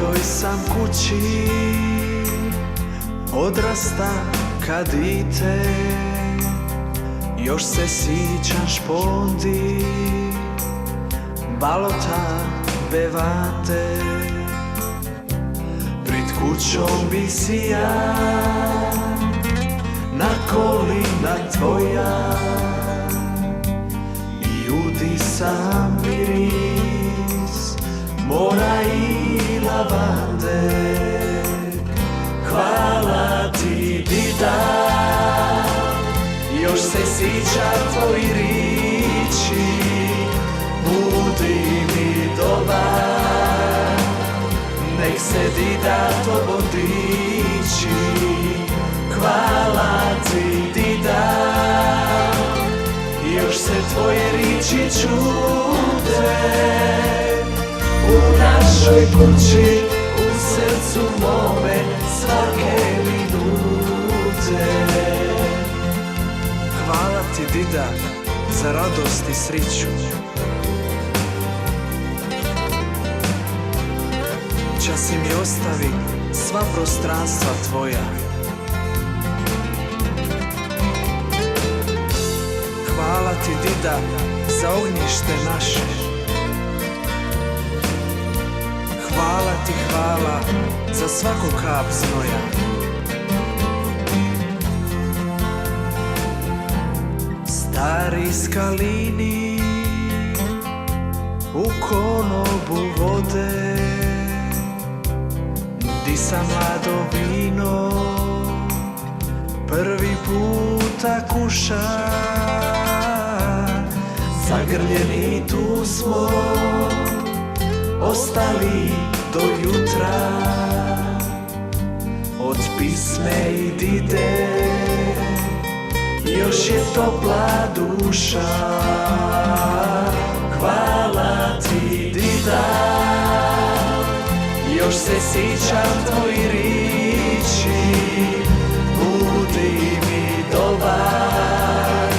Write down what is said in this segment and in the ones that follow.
toj sam kući odrasta ka dite. Još se sjećam špondi, balota bevate. Pred kućom bi si ja, na kolina tvoja, i udisam miris mora i lavande. Hvala ti, dida, još se sjeća tvoji riči, budi mi dobar, nek se dida tobom diči. Hvala ti, dida, još se tvoje riči čude u našoj kući, u srcu mome svake minute. Hvala ti, dida, za radost i sriću. Čas mi ostavi sva prostranstva tvoja. Hvala ti, dida, za ognjište naše. Hvala za svaku kap znoja. Stari skalini u konobu vode, di sam mlado vino prvi puta kuša. Zagrljeni tu smo ostali do jutra, od pisme i dide još je topla duša. Hvala ti, dida, još se sjećam tvoji riči, budi mi dobar,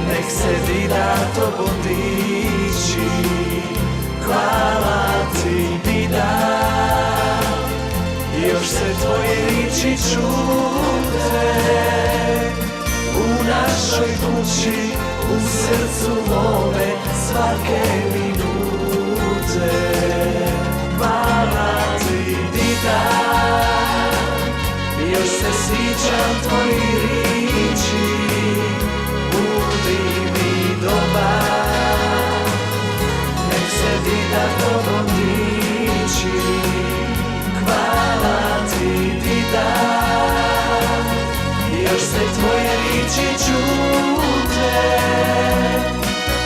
nek se dida tobom diči. Hvala ti, dida, još se tvoje riči čude u našoj kući, u srcu mome svake minute. Hvala ti, dida, još se sjećam tvoji riči, budi mi dobar, nek se dida tobom diči. Hvala ti, dida, još se tvoje riči čude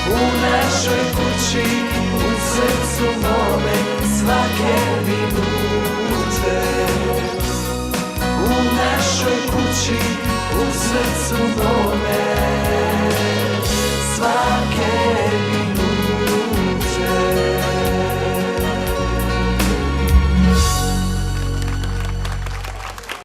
u našoj kući, u srcu mome svake minute. U našoj kući, u srcu mome